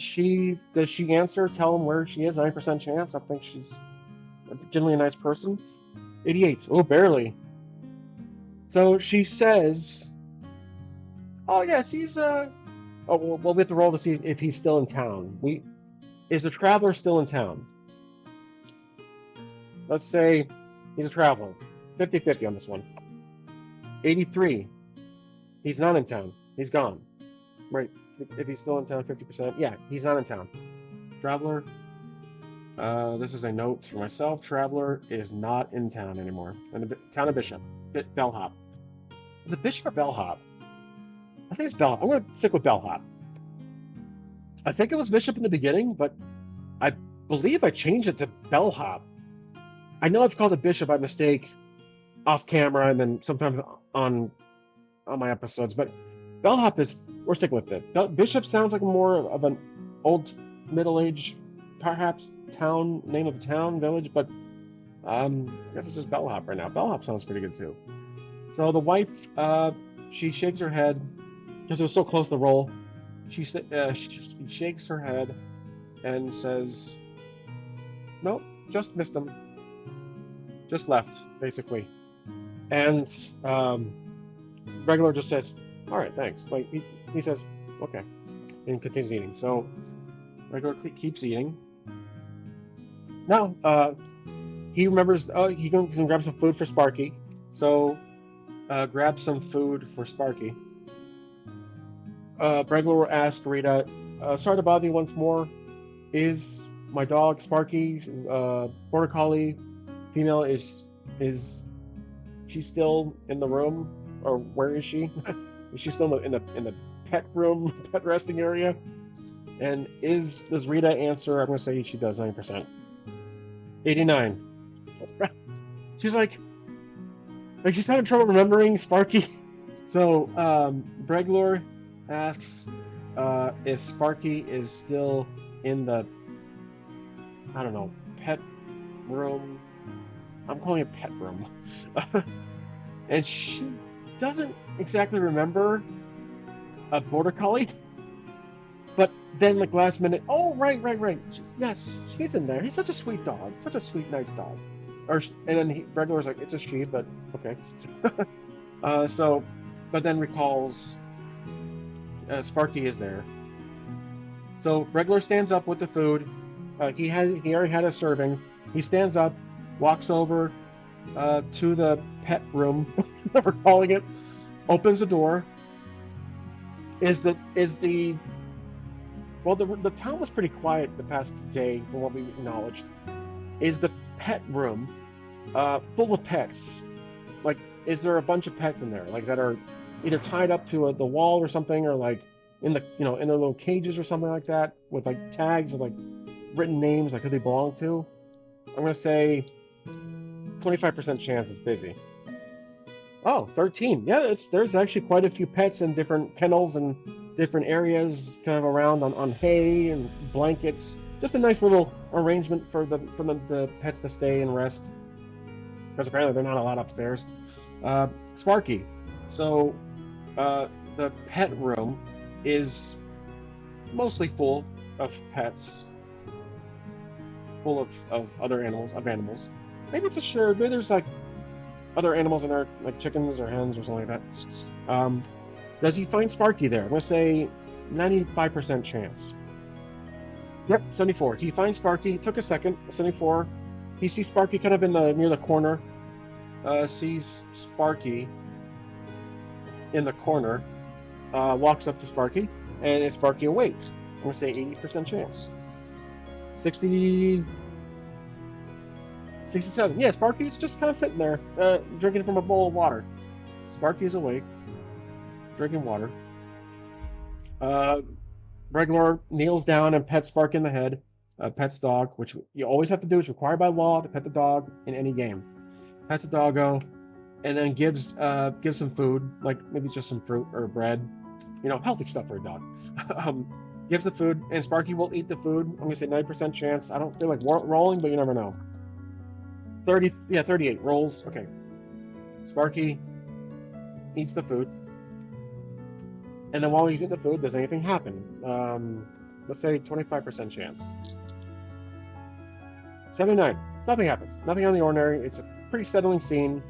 Speaker 1: does she answer, tell him where she is? 9% chance. I think she's generally a nice person. 88. Oh, barely. So she says, "Oh yes, he's Oh, well, we have to roll to see if he's still in town. Is the traveler still in town? Let's say he's a traveler. 50-50 on this one. 83. He's not in town. He's gone. Right. If he's still in town, 50%. Yeah, he's not in town. Traveler. This is a note for myself. Traveler is not in town anymore. In the town of Bishop. Bellhop. Is it Bishop or Bellhop? I think it's Bellhop. I'm going to stick with Bellhop. I think it was Bishop in the beginning, but I believe I changed it to Bellhop. I know I've called it Bishop by mistake off camera and then sometimes on my episodes, but Bellhop we're sticking with it. Bishop sounds like more of an old middle-aged, perhaps name of a town, village, but I guess it's just Bellhop right now. Bellhop sounds pretty good too. So the wife, she shakes her head because it was so close to roll. She shakes her head and says, "Nope, just missed him. Just left, basically." And Regular just says, "All right, thanks." Like he says, "Okay," and continues eating. So Regular keeps eating. Now he remembers. He can grab some food for Sparky. So grab some food for Sparky. Bregler asks Rita, "Sorry to bother you once more. Is my dog Sparky, border collie, female, is she still in the room, or where is she? Is she still in the pet room, pet resting area?" And does Rita answer? I'm gonna say she does 9%. 89. She's like she's having trouble remembering Sparky. So Bregler asks if Sparky is still in the, I don't know, pet room. I'm calling it pet room. And she doesn't exactly remember a border collie. But then, like last minute, oh right. Yes, she's in there. He's such a sweet dog, such a sweet, nice dog. And then Bregler's like, "It's a she," but okay. But then recalls Sparky is there. So Bregler stands up with the food. He already had a serving. He stands up, walks over, to the pet room, that we're calling it, opens the door. Is the well, the town was pretty quiet the past day from what we acknowledged. Is the pet room full of pets? Like, is there a bunch of pets in there, like that are either tied up to the wall or something, or like in the in their little cages or something like that, with like tags of like written names, like who they belong to? I'm gonna say 25% chance it's busy. Oh, 13. Yeah, there's actually quite a few pets in different kennels and different areas, kind of around on hay and blankets. Just a nice little arrangement for the pets to stay and rest, because apparently they're not allowed upstairs. Sparky. So uh, the pet room is mostly full of pets, full of other animals. Maybe it's a shared. Maybe there's like other animals in there, like chickens or hens or something like that. Does he find Sparky there? I'm gonna say 95% chance. Yep, 74. He finds Sparky. It took a second. 74. He sees Sparky kind of near the corner. Sees Sparky in the corner. Walks up to Sparky, and is Sparky awake? I'm gonna say 80% chance. 60. 67. Yeah, Sparky's just kind of sitting there, drinking from a bowl of water. Sparky's awake, drinking water. Uh, Regular kneels down and pets Sparky in the head, pets dog, which you always have to do. It's required by law to pet the dog in any game. Pets the doggo, and then gives some food, like maybe just some fruit or bread, healthy stuff for a dog. Gives the food, and Sparky will eat the food. I'm gonna say 90% chance. I don't feel like rolling, but you never know. 30, yeah, 38 rolls. Okay. Sparky eats the food. And then while he's eating the food, does anything happen? Let's say 25% chance. 79. Nothing happens. Nothing on the ordinary. It's a pretty settling scene.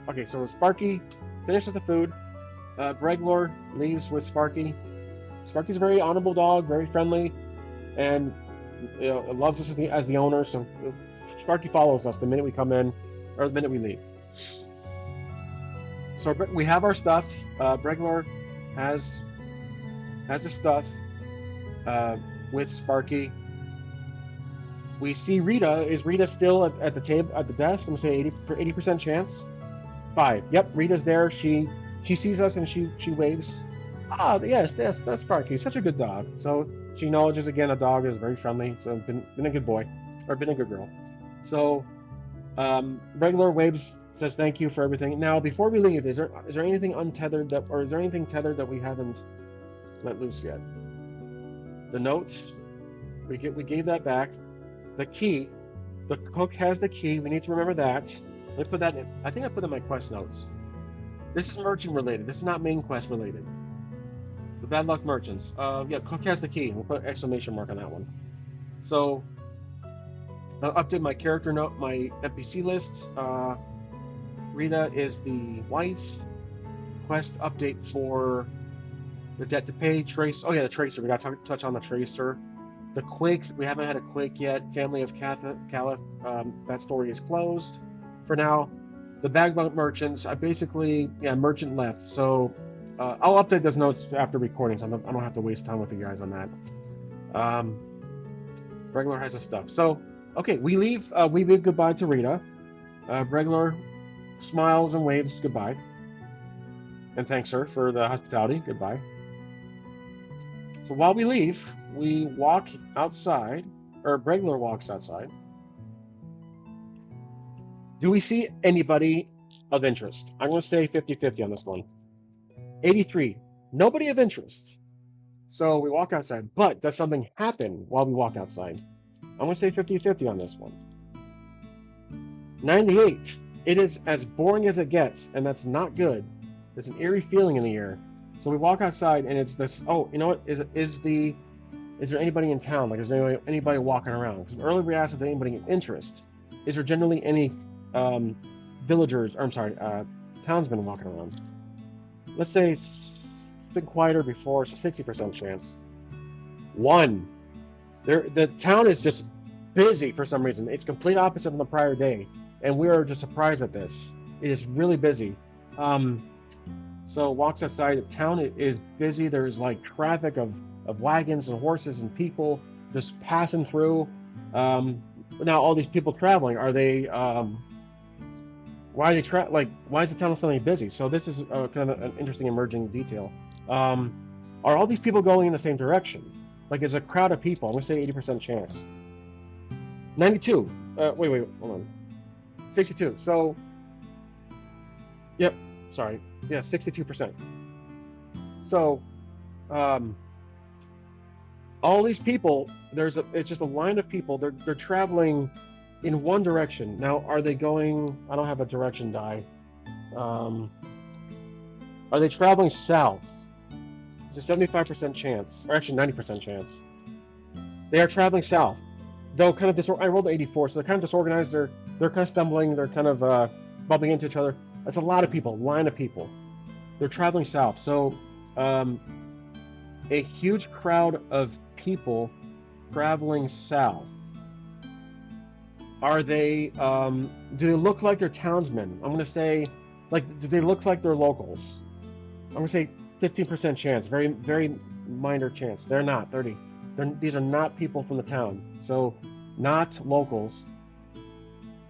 Speaker 1: Okay, so Sparky finishes the food. Breglar leaves with Sparky. Sparky's a very honorable dog, very friendly, and loves us as the owner. So Sparky follows us the minute we come in, or the minute we leave. So we have our stuff. Breglar has the stuff with Sparky. We see Rita. Is Rita still at the table at the desk? I'm gonna say 80% chance. 5. Yep, Rita's there. She sees us and she waves. Ah, yes, that's Sparky. Such a good dog. So she acknowledges again. A dog is very friendly. So been a good boy, or been a good girl. So Regular waves, says thank you for everything. Now, before we leave, is there anything untethered or is there anything tethered that we haven't let loose yet? The notes, we gave that back. The key, the cook has the key. We need to remember that. Let me put that in. I think I put in my quest notes. This is merchant related. This is not main quest related. The bad luck merchants. Yeah, cook has the key. We'll put exclamation mark on that one. So I'll update my character note, my NPC list. Rita is the wife. Quest update for the debt to pay. Trace. Oh yeah, the tracer. We got to touch on the tracer. The quake. We haven't had a quake yet. Family of Caliph. That story is closed for now. The bag merchants. I basically merchant left. So I'll update those notes after recording. So I don't have to waste time with you guys on that. Regular has his stuff. So okay, we leave. We leave goodbye to Rita. Regular smiles and waves goodbye, and thanks her for the hospitality. Goodbye. So while we leave, we walk outside, or Regular walks outside. Do we see anybody of interest? I'm going to say 50-50 on this one. 83. Nobody of interest. So we walk outside, but does something happen while we walk outside? I'm going to say 50-50 on this one. 98. It is as boring as it gets, and that's not good. There's an eerie feeling in the air. So we walk outside, and it's this. Oh, you know what? Is there anybody in town? Like, is there anybody walking around? Because earlier we asked if there's anybody of interest. Is there generally any villagers? Or I'm sorry, townsmen walking around? Let's say it's been quieter before, so 60% chance. 1. The town is just busy for some reason. It's complete opposite from the prior day. and we are just surprised at this. It is really busy. Um, so walks outside. The town is busy. There's like traffic of wagons and horses and people just passing through. Um, Now all these people traveling, are they? Why are they why is the town suddenly busy? So this is kind of an interesting emerging detail. Um, are all these people going in the same direction? Like, is a crowd of people? I'm gonna say 80% chance. 92. Wait, hold on. 62. So, yep. Sorry. Yeah, 62%. So, um, all these people, it's just a line of people. They're traveling in one direction. Now, are they going? I don't have a direction die. Um, are they traveling south? It's a 75% chance, or actually 90% chance. They are traveling south. Though kind of I rolled an 84, so they're kind of disorganized. They're kind of stumbling. They're kind of bumping into each other. That's a lot of people, line of people. They're traveling south. So um, a huge crowd of people traveling south. Are they? Do they look like they're townsmen? I'm gonna say, like, do they look like they're locals? I'm gonna say 15% chance. Very, very minor chance. They're not 30. These are not people from the town, so not locals.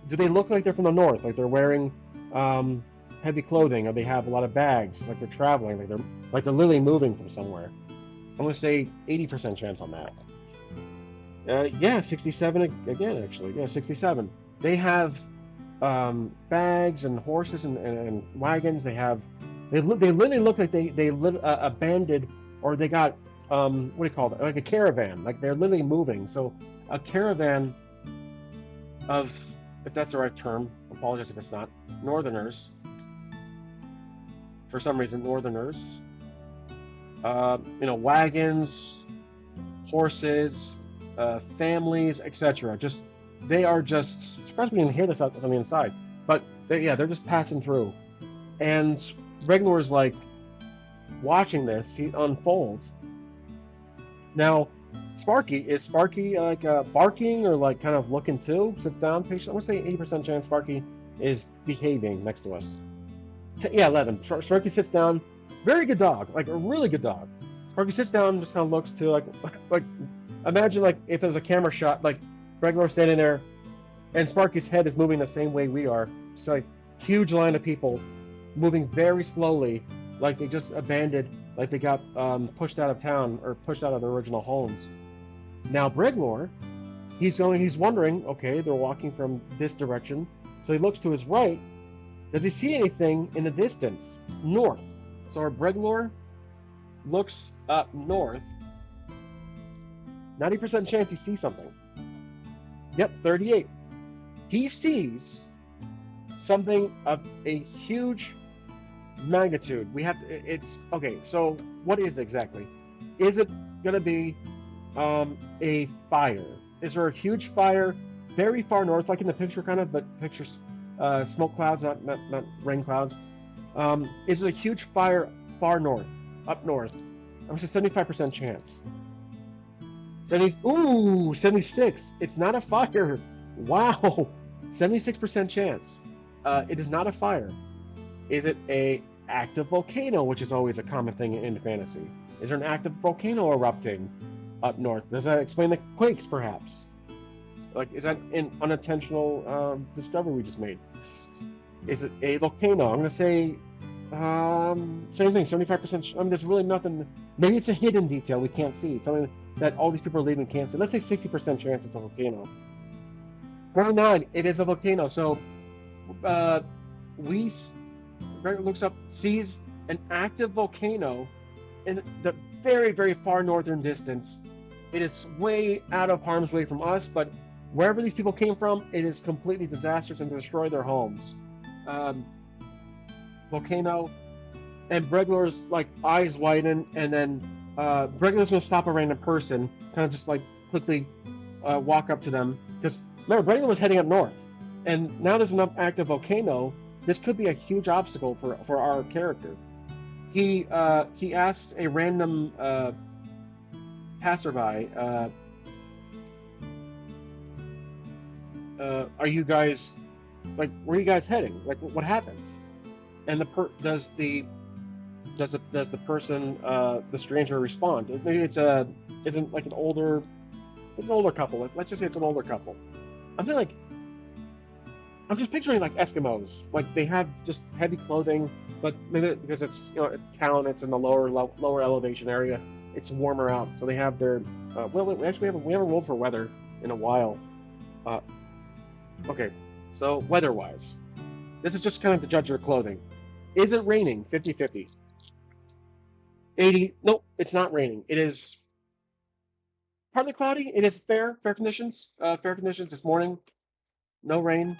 Speaker 1: Do they look like they're from the north? Like they're wearing heavy clothing, or they have a lot of bags? Like they're traveling, like they're literally moving from somewhere. I'm gonna say 80% chance on that. Yeah, 67 again. Actually, yeah, 67. They have bags and horses and wagons. They literally look like they abandoned, or they got what do you call it? Like a caravan. Like they're literally moving. So a caravan of, if that's the right term, apologize if it's not, northerners. For some reason, northerners. Wagons, horses, families, etc. They are just. Surprised we didn't hear this out from the inside, but they're just passing through, and Regnor's like watching this. He unfolds. Now, is Sparky like barking or like kind of looking too? Sits down, patient. I'm gonna say 80% chance Sparky is behaving next to us. Yeah, 11. Sparky sits down. Very good dog, like a really good dog. Sparky sits down, just kind of looks to like imagine like if there's a camera shot, like Regnor standing there, and Sparky's head is moving the same way we are. It's like huge line of people moving very slowly, like they just abandoned, like they got pushed out of town or pushed out of their original homes. Now Breglor, he's wondering, okay, they're walking from this direction, so he looks to his right. Does he see anything in the distance, north? So our Breglor looks up north. 90% chance he sees something. Yep, 38. He sees something of a huge magnitude. It's okay. So what is it exactly? Is it going to be a fire? Is there a huge fire very far north, like in the picture, kind of, but pictures smoke clouds, not rain clouds? Is it a huge fire far north, up north? I'm going to say 75% chance. 76. It's not a fire. Wow. 76% chance. It is not a fire. Is it a active volcano, which is always a common thing in fantasy? Is there an active volcano erupting up north? Does that explain the quakes, perhaps? Like, is that an unintentional discovery we just made? Is it a volcano? I'm going to say same thing, 75%. I mean, there's really nothing. Maybe it's a hidden detail we can't see. It's something that all these people are leaving can't see. Let's say 60% chance it's a volcano. 49, it is a volcano. So Greg looks up, sees an active volcano in the very, very far northern distance. It is way out of harm's way from us, but wherever these people came from, it is completely disastrous and destroyed their homes. Volcano, and Breglor's like eyes widen, and then Breglor's gonna stop a random person, kind of just like quickly walk up to them, because remember Breglor was heading up north, and now there's an active volcano. This could be a huge obstacle for our character. He asks a random passerby, "Are you guys like, where are you guys heading? Like, what happens? And does the person, the stranger, respond? Maybe isn't like it's an older couple. Let's just say it's an older couple. I'm feeling like I'm just picturing like Eskimos. Like they have just heavy clothing, but maybe because it's a town, it's in the lower elevation area. It's warmer out, so they have their. Well, we actually we haven't rolled for weather in a while. Uh, okay, so weather-wise, this is just kind of to judge their clothing. Is it raining? 50-50. 80. Nope, it's not raining. It is partly cloudy. It is fair conditions. Fair conditions this morning. No rain.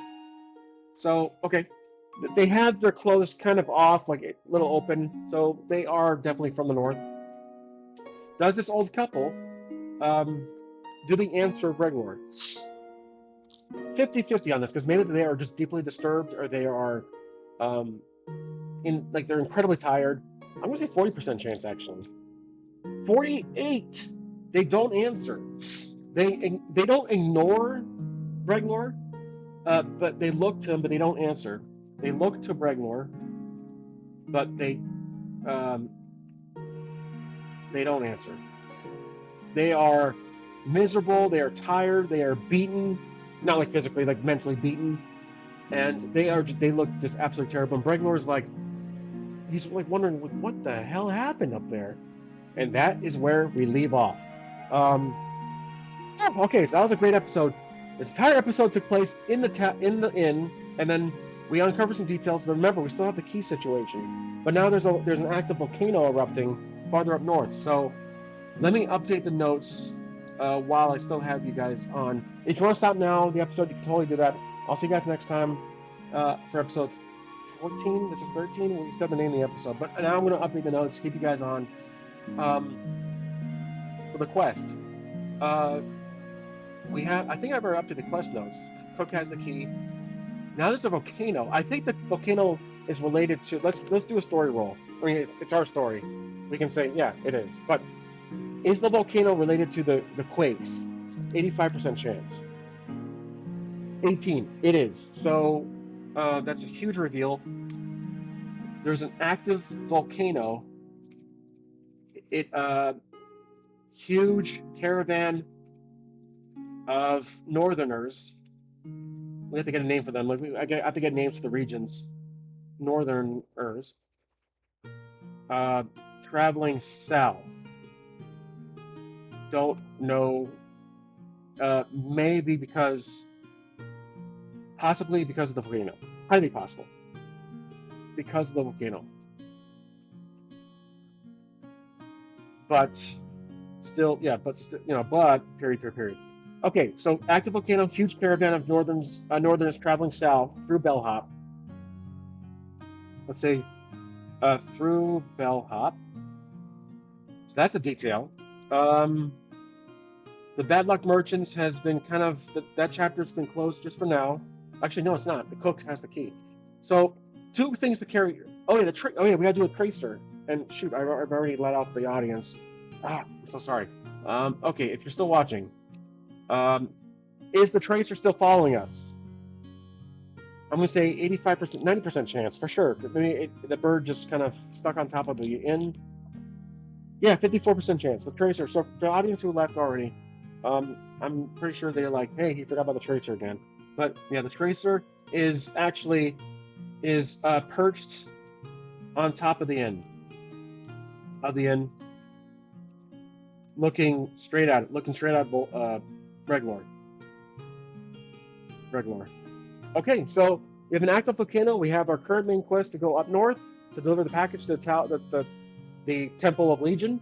Speaker 1: So, okay. They have their clothes kind of off, like a little open. So they are definitely from the north. Does this old couple, um, do they answer Bregor? 50-50 on this, because maybe they are just deeply disturbed or they are um, they're incredibly tired. I'm going to say 40% chance, actually. 48. They don't answer. They don't ignore Bregnor, but they look to him, but they don't answer. They look to Bregnor, but um, they don't answer. They are miserable. They are tired. They are beaten, not like physically, like mentally beaten, and they look just absolutely terrible. And Bregnor is like, he's like wondering what the hell happened up there, and that is where we leave off. Um, okay, so that was a great episode. The entire episode took place in the inn, and then we uncovered some details. But remember, we still have the key situation. But now there's an active volcano erupting farther up north. So let me update the notes while I still have you guys on. If you want to stop now, the episode, you can totally do that. I'll see you guys next time for episode 14. This is 13. We still have the name of the episode. But now I'm going to update the notes, keep you guys on for the quest. I think I've already updated the quest notes. Cook has the key. Now there's a volcano. I think the volcano is related to. Let's do a story roll. I mean, it's our story. We can say, yeah, it is. But is the volcano related to the quakes? 85% chance. 18. It is. So that's a huge reveal. There's an active volcano. Huge caravan of northerners. We have to get a name for them. I have to get names for the regions. Northerners traveling south. Don't know. Maybe possibly because of the volcano. Highly possible. Because of the volcano. But still, period. Okay, so active volcano, huge caravan of northerners traveling south through Bellhop. Let's say through Bellhop. So that's a detail. The Bad Luck Merchants has been kind of that chapter's been closed just for now. Actually, no, it's not. The cook has the key. So 2 things to carry. Oh yeah, we gotta do a tracer. And shoot, I've already let off the audience. I'm so sorry. Okay, if you're still watching, is the tracer still following us? I'm going to say 85%, 90% chance for sure. Maybe the bird just kind of stuck on top of the inn. Yeah, 54% chance. The tracer. So for the audience who left already, I'm pretty sure they're like, hey, he forgot about the tracer again. But yeah, the tracer is perched on top of the inn. Looking straight at Breglor. Okay, so we have an active volcano. We have our current main quest to go up north to deliver the package to the Temple of Legion,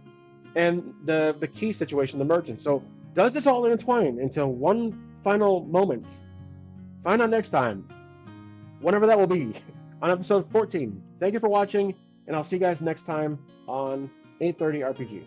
Speaker 1: and the key situation, the merchant. So does this all intertwine into one final moment? Find out next time, whenever that will be, on episode 14. Thank you for watching, and I'll see you guys next time on 830 RPG.